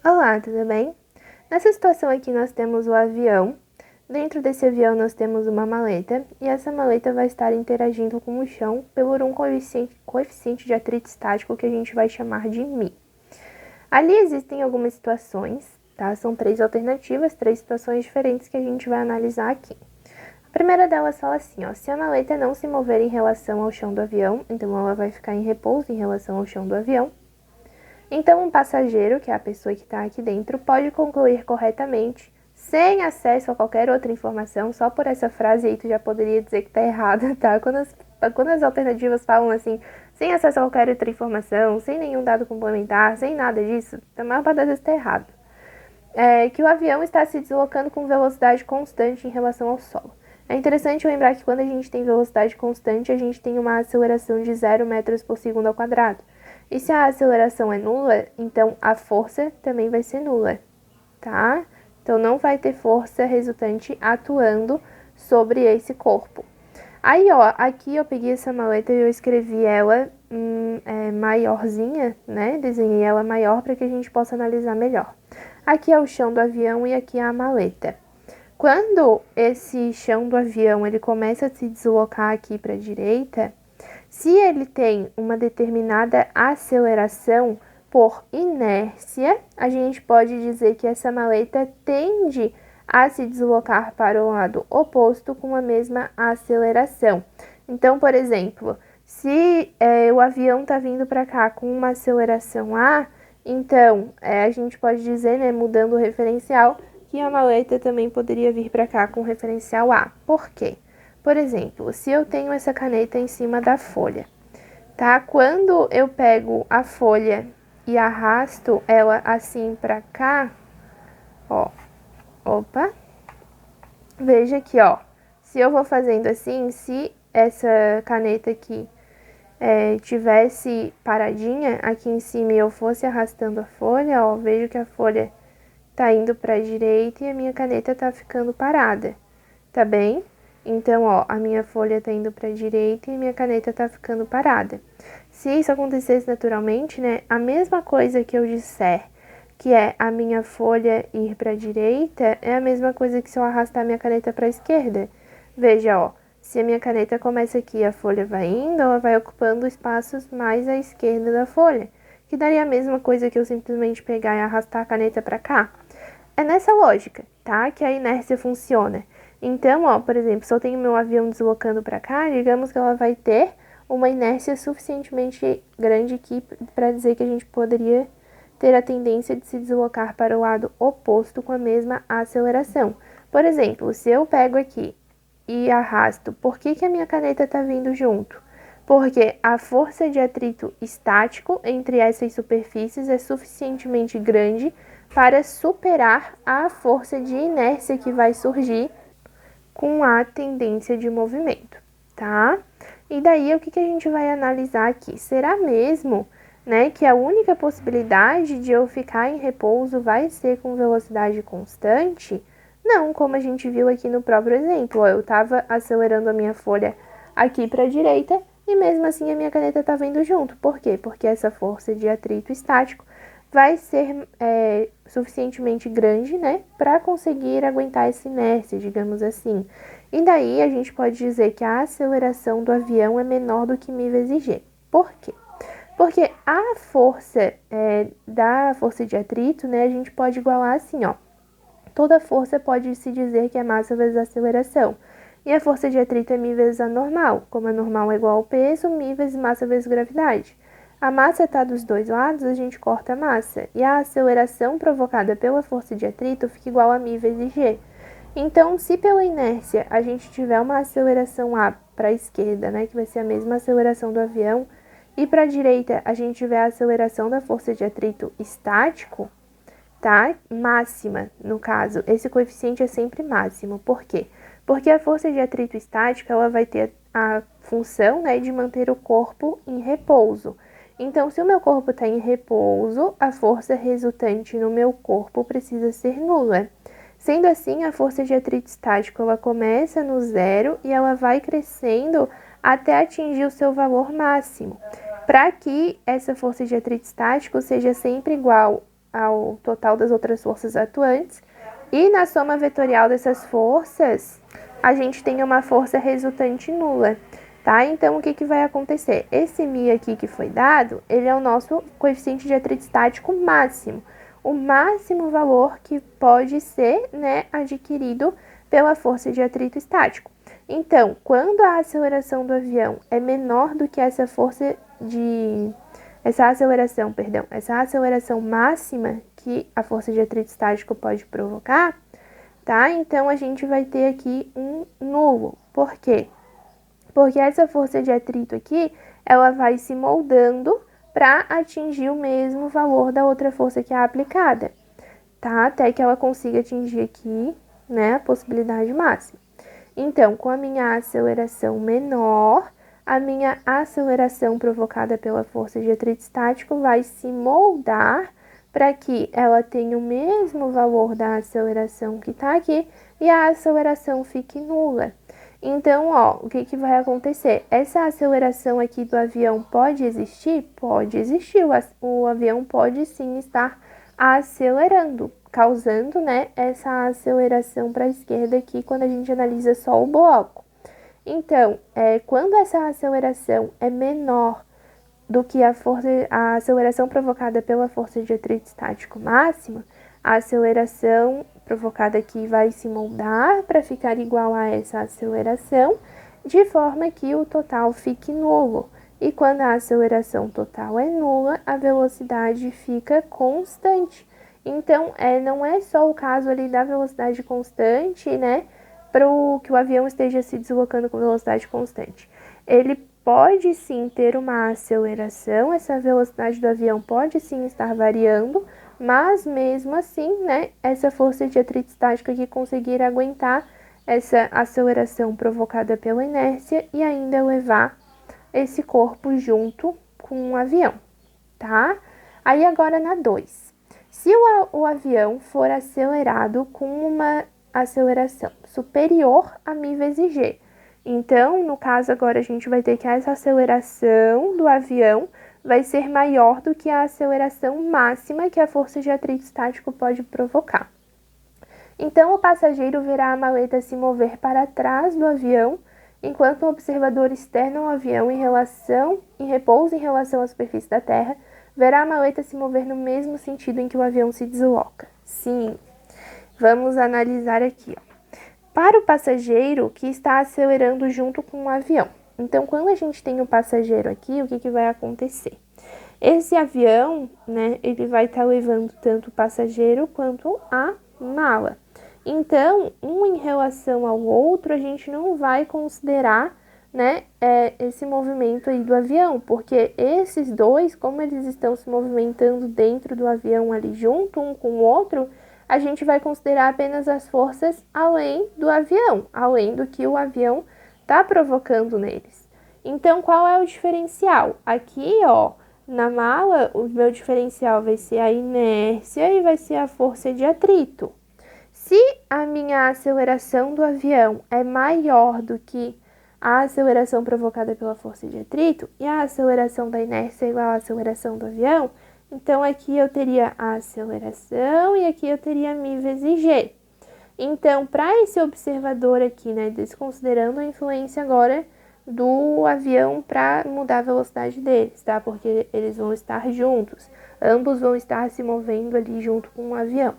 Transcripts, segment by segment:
Olá, tudo bem? Nessa situação aqui nós temos o avião. Dentro desse avião nós temos uma maleta e essa maleta vai estar interagindo com o chão por um coeficiente de atrito estático que a gente vai chamar de μ. Ali existem algumas situações, tá? São 3 alternativas, 3 situações diferentes que a gente vai analisar aqui. A primeira delas fala assim, ó, se a maleta não se mover em relação ao chão do avião, então ela vai ficar em repouso em relação ao chão do avião. Então, um passageiro, que é a pessoa que está aqui dentro, pode concluir corretamente, sem acesso a qualquer outra informação, só por essa frase aí tu já poderia dizer que está errada, tá? Quando as alternativas falam assim, sem acesso a qualquer outra informação, sem nenhum dado complementar, sem nada disso, a maior parte das vezes está errado. Que o avião está se deslocando com velocidade constante em relação ao solo. É interessante lembrar que quando a gente tem velocidade constante, a gente tem uma aceleração de 0 metros por segundo ao quadrado. E se a aceleração é nula, então a força também vai ser nula, tá? Então não vai ter força resultante atuando sobre esse corpo. Aí, ó, aqui eu peguei essa maleta e eu escrevi ela maiorzinha, né? Desenhei ela maior para que a gente possa analisar melhor. Aqui é o chão do avião e aqui é a maleta. Quando esse chão do avião ele começa a se deslocar aqui para a direita, se ele tem uma determinada aceleração por inércia, a gente pode dizer que essa maleta tende a se deslocar para o lado oposto com a mesma aceleração. Então, por exemplo, se o avião está vindo para cá com uma aceleração A, então a gente pode dizer, né, mudando o referencial, que a maleta também poderia vir para cá com referencial A. Por quê? Por exemplo, se eu tenho essa caneta em cima da folha, tá? Quando eu pego a folha e arrasto ela assim pra cá, ó, opa, veja aqui, ó, se eu vou fazendo assim, se essa caneta aqui tivesse paradinha aqui em cima e eu fosse arrastando a folha, ó, vejo que a folha tá indo pra direita e a minha caneta tá ficando parada, tá bem? Então, ó, a minha folha tá indo pra direita e a minha caneta tá ficando parada. Se isso acontecesse naturalmente, né, a mesma coisa que eu disser que é a minha folha ir pra direita, é a mesma coisa que se eu arrastar a minha caneta pra esquerda. Veja, ó, se a minha caneta começa aqui, a folha vai indo, ela vai ocupando espaços mais à esquerda da folha, que daria a mesma coisa que eu simplesmente pegar e arrastar a caneta pra cá. É nessa lógica, tá, que a inércia funciona. Então, ó, por exemplo, se eu tenho meu avião deslocando para cá, digamos que ela vai ter uma inércia suficientemente grande aqui para dizer que a gente poderia ter a tendência de se deslocar para o lado oposto com a mesma aceleração. Por exemplo, se eu pego aqui e arrasto, por que a minha caneta está vindo junto? Porque a força de atrito estático entre essas superfícies é suficientemente grande para superar a força de inércia que vai surgir com a tendência de movimento, tá? E daí, o que a gente vai analisar aqui? Será mesmo, né, que a única possibilidade de eu ficar em repouso vai ser com velocidade constante? Não, como a gente viu aqui no próprio exemplo, ó, eu estava acelerando a minha folha aqui para a direita e mesmo assim a minha caneta estava indo junto. Por quê? Porque essa força de atrito estático vai ser suficientemente grande, né, para conseguir aguentar essa inércia, digamos assim. E daí a gente pode dizer que a aceleração do avião é menor do que μ vezes g. Por quê? Porque a força da força de atrito, né, a gente pode igualar assim, ó. Toda força pode se dizer que é massa vezes aceleração. E a força de atrito é μ vezes a normal. Como a normal é igual ao peso, μ vezes massa vezes gravidade. A massa está dos dois lados, a gente corta a massa. E a aceleração provocada pela força de atrito fica igual a μ vezes g. Então, se pela inércia a gente tiver uma aceleração A para a esquerda, né, que vai ser a mesma aceleração do avião, e para a direita a gente tiver a aceleração da força de atrito estático, tá? Máxima, no caso. Esse coeficiente é sempre máximo. Por quê? Porque a força de atrito estática ela vai ter a função, né, de manter o corpo em repouso. Então, se o meu corpo está em repouso, a força resultante no meu corpo precisa ser nula. Sendo assim, a força de atrito estático ela começa no zero e ela vai crescendo até atingir o seu valor máximo. Para que essa força de atrito estático seja sempre igual ao total das outras forças atuantes. E na soma vetorial dessas forças, a gente tem uma força resultante nula, tá? Então, o que vai acontecer? Esse μ aqui que foi dado, ele é o nosso coeficiente de atrito estático máximo. O máximo valor que pode ser, né, adquirido pela força de atrito estático. Então, quando a aceleração do avião é menor do que essa aceleração máxima que a força de atrito estático pode provocar, tá? Então, a gente vai ter aqui um nulo. Por quê? Porque essa força de atrito aqui, ela vai se moldando para atingir o mesmo valor da outra força que é aplicada, tá? Até que ela consiga atingir aqui, né, a possibilidade máxima. Então, com a minha aceleração menor, a minha aceleração provocada pela força de atrito estático vai se moldar para que ela tenha o mesmo valor da aceleração que está aqui e a aceleração fique nula. Então, ó, o que vai acontecer? Essa aceleração aqui do avião pode existir? Pode existir. O avião pode sim estar acelerando, causando, né, essa aceleração para a esquerda aqui quando a gente analisa só o bloco. Então, quando essa aceleração é menor do que a aceleração provocada pela força de atrito estático máxima, a aceleração provocada aqui vai se moldar para ficar igual a essa aceleração, de forma que o total fique nulo. E quando a aceleração total é nula, a velocidade fica constante. Então, não é só o caso ali da velocidade constante, né, para que o avião esteja se deslocando com velocidade constante. Ele pode sim ter uma aceleração, essa velocidade do avião pode sim estar variando, mas mesmo assim, né, essa força de atrito estático aqui conseguir aguentar essa aceleração provocada pela inércia e ainda levar esse corpo junto com o avião, tá? Aí agora na 2. Se o avião for acelerado com uma aceleração superior a μ vezes g, então, no caso agora a gente vai ter que essa aceleração do avião vai ser maior do que a aceleração máxima que a força de atrito estático pode provocar. Então, o passageiro verá a maleta se mover para trás do avião, enquanto o observador externo ao avião em repouso em relação à superfície da Terra, verá a maleta se mover no mesmo sentido em que o avião se desloca. Sim, vamos analisar aqui, ó. Para o passageiro que está acelerando junto com o avião. Então, quando a gente tem o passageiro aqui, o que vai acontecer? Esse avião, né, ele vai estar levando tanto o passageiro quanto a mala. Então, um em relação ao outro, a gente não vai considerar, né, esse movimento aí do avião, porque esses dois, como eles estão se movimentando dentro do avião ali junto, um com o outro, a gente vai considerar apenas as forças além do avião, além do que o avião está provocando neles. Então, qual é o diferencial? Aqui, ó, na mala, o meu diferencial vai ser a inércia e vai ser a força de atrito. Se a minha aceleração do avião é maior do que a aceleração provocada pela força de atrito e a aceleração da inércia é igual à aceleração do avião, então aqui eu teria a aceleração e aqui eu teria μ vezes g. Então, para esse observador aqui, né, desconsiderando a influência agora do avião para mudar a velocidade deles, tá? Porque eles vão estar juntos, ambos vão estar se movendo ali junto com o avião.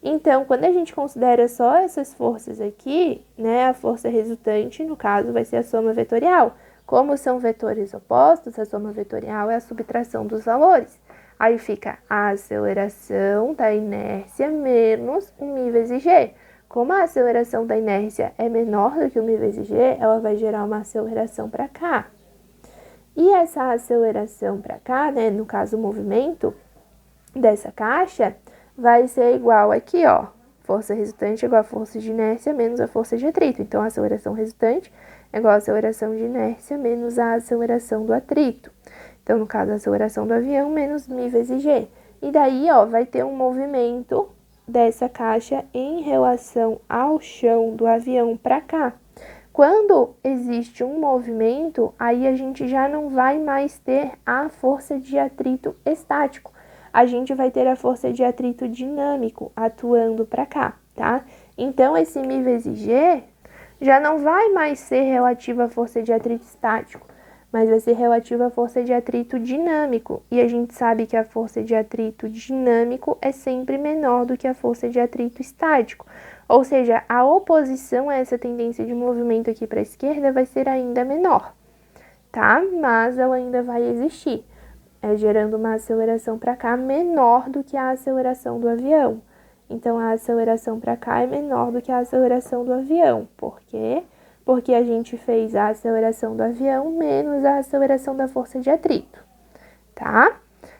Então, quando a gente considera só essas forças aqui, né, a força resultante, no caso, vai ser a soma vetorial. Como são vetores opostos, a soma vetorial é a subtração dos valores. Aí fica a aceleração da inércia menos o μ vezes g. Como a aceleração da inércia é menor do que o μ vezes g, ela vai gerar uma aceleração para cá. E essa aceleração para cá, né, no caso o movimento dessa caixa, vai ser igual aqui, ó, força resultante igual a força de inércia menos a força de atrito. Então, a aceleração resultante é igual a aceleração de inércia menos a aceleração do atrito. Então, no caso, a aceleração do avião menos μ vezes g. E daí, ó, vai ter um movimento dessa caixa em relação ao chão do avião para cá. Quando existe um movimento, aí a gente já não vai mais ter a força de atrito estático. a gente vai ter a força de atrito dinâmico atuando para cá, tá? Então, esse Mi vezes G já não vai mais ser relativo à força de atrito estático, mas vai ser relativo à força de atrito dinâmico. E a gente sabe que a força de atrito dinâmico é sempre menor do que a força de atrito estático. Ou seja, a oposição a essa tendência de movimento aqui para a esquerda vai ser ainda menor, tá? Mas ela ainda vai existir, gerando uma aceleração para cá menor do que a aceleração do avião. Então, a aceleração para cá é menor do que a aceleração do avião. Por quê? Porque a gente fez a aceleração do avião menos a aceleração da força de atrito, tá?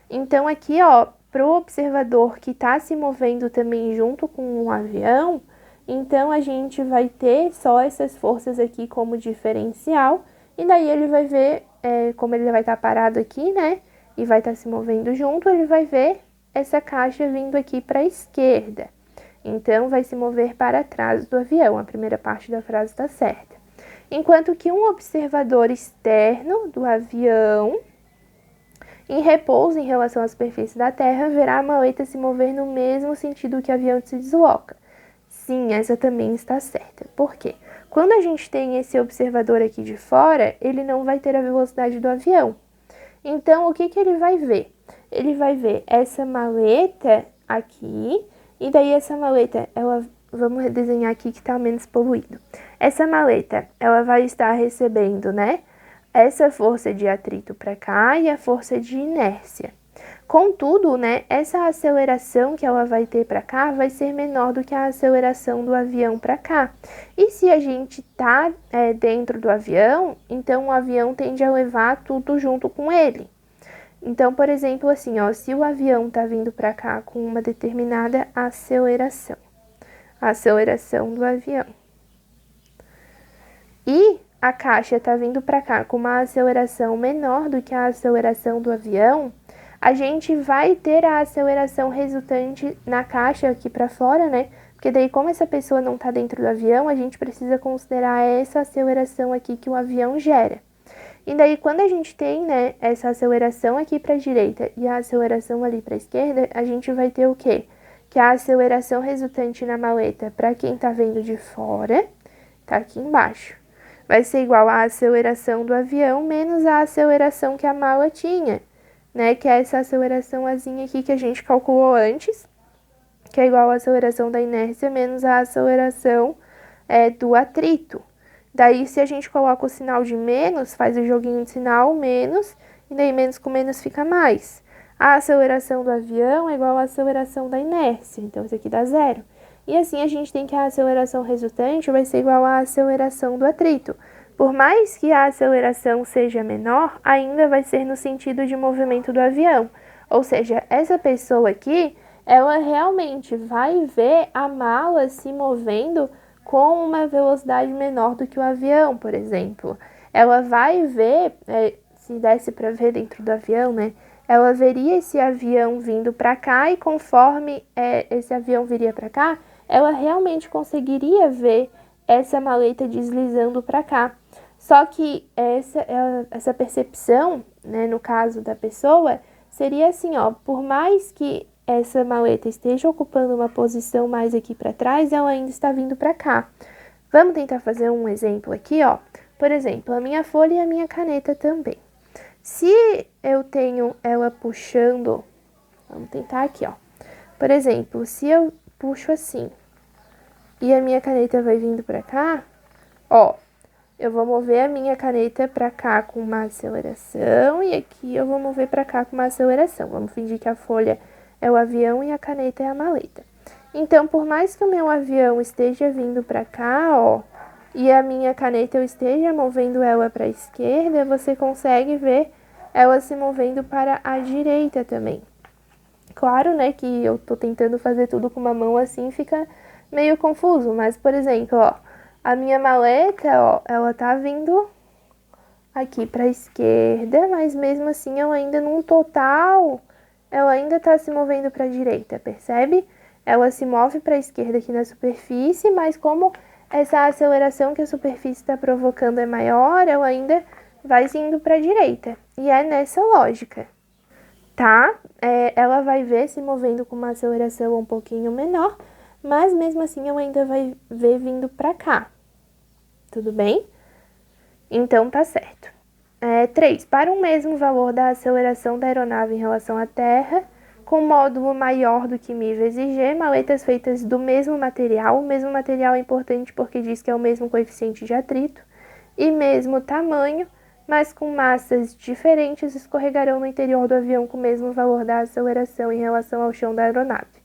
Então, aqui, ó, para o observador que está se movendo também junto com o avião, então a gente vai ter só essas forças aqui como diferencial, e daí ele vai ver, como ele vai estar parado aqui, né, e vai estar se movendo junto, ele vai ver essa caixa vindo aqui para a esquerda. Então, vai se mover para trás do avião. A primeira parte da frase está certa. Enquanto que um observador externo do avião, em repouso em relação à superfície da Terra, verá a maleta se mover no mesmo sentido que o avião se desloca. Sim, essa também está certa. Por quê? Quando a gente tem esse observador aqui de fora, ele não vai ter a velocidade do avião. Então, o que ele vai ver? Ele vai ver essa maleta aqui, e daí essa maleta, vamos desenhar aqui que está menos poluído. Essa maleta, ela vai estar recebendo, né, essa força de atrito para cá e a força de inércia. Contudo, né, essa aceleração que ela vai ter para cá vai ser menor do que a aceleração do avião para cá. E se a gente tá dentro do avião, então o avião tende a levar tudo junto com ele. Então, por exemplo, assim, ó, se o avião tá vindo para cá com uma determinada aceleração, a aceleração do avião, e a caixa tá vindo para cá com uma aceleração menor do que a aceleração do avião, a gente vai ter a aceleração resultante na caixa aqui para fora, né? Porque daí, como essa pessoa não tá dentro do avião, a gente precisa considerar essa aceleração aqui que o avião gera. E daí, quando a gente tem, né, essa aceleração aqui para a direita e a aceleração ali para a esquerda, a gente vai ter o quê? Que a aceleração resultante na maleta, para quem tá vendo de fora, tá aqui embaixo, vai ser igual à aceleração do avião menos a aceleração que a mala tinha, né? Que é essa aceleraçãozinha aqui que a gente calculou antes, que é igual à aceleração da inércia menos a aceleração do atrito. Daí, se a gente coloca o sinal de menos, faz o joguinho de sinal, menos, e daí menos com menos fica mais. A aceleração do avião é igual à aceleração da inércia, então isso aqui dá zero. E assim a gente tem que a aceleração resultante vai ser igual à aceleração do atrito. Por mais que a aceleração seja menor, ainda vai ser no sentido de movimento do avião. Ou seja, essa pessoa aqui, ela realmente vai ver a mala se movendo com uma velocidade menor do que o avião, por exemplo. Ela vai ver, se desse para ver dentro do avião, né? Ela veria esse avião vindo para cá e conforme esse avião viria para cá, ela realmente conseguiria ver essa maleta deslizando para cá. Só que essa percepção, né, no caso da pessoa, seria assim, ó, por mais que essa maleta esteja ocupando uma posição mais aqui para trás, ela ainda está vindo para cá. Vamos tentar fazer um exemplo aqui, ó. Por exemplo, a minha folha e a minha caneta também. Se eu tenho ela puxando, vamos tentar aqui, ó. Por exemplo, se eu puxo assim e a minha caneta vai vindo para cá, ó, eu vou mover a minha caneta para cá com uma aceleração e aqui eu vou mover para cá com uma aceleração. Vamos fingir que a folha é o avião e a caneta é a maleta. Então, por mais que o meu avião esteja vindo para cá, ó, e a minha caneta eu esteja movendo ela para a esquerda, você consegue ver ela se movendo para a direita também. Claro, né, que eu tô tentando fazer tudo com uma mão assim, fica meio confuso, mas, por exemplo, ó, a minha maleta, ó, ela tá vindo aqui para a esquerda, mas mesmo assim ela ainda num total, ela ainda tá se movendo para a direita, percebe? Ela se move para a esquerda aqui na superfície, mas como essa aceleração que a superfície está provocando é maior, ela ainda vai indo para a direita. E é nessa lógica. tá? Ela vai ver se movendo com uma aceleração um pouquinho menor, mas mesmo assim ela ainda vai ver vindo para cá. Tudo bem? Então tá certo. 3. Para um mesmo valor da aceleração da aeronave em relação à Terra, com módulo maior do que μ vezes g, maletas feitas do mesmo material. O mesmo material é importante porque diz que é o mesmo coeficiente de atrito e mesmo tamanho, mas com massas diferentes, escorregarão no interior do avião com o mesmo valor da aceleração em relação ao chão da aeronave.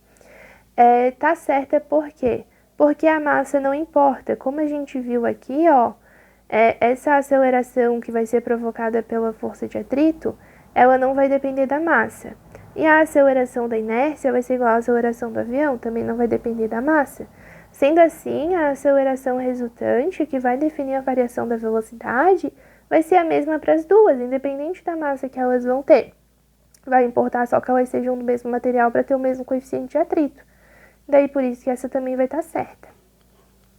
Tá certa por quê? Porque a massa não importa. Como a gente viu aqui, ó, essa aceleração que vai ser provocada pela força de atrito, ela não vai depender da massa. E a aceleração da inércia vai ser igual à aceleração do avião, também não vai depender da massa. Sendo assim, a aceleração resultante, que vai definir a variação da velocidade, vai ser a mesma para as duas, independente da massa que elas vão ter. Vai importar só que elas sejam do mesmo material para ter o mesmo coeficiente de atrito. Daí por isso que essa também vai estar certa.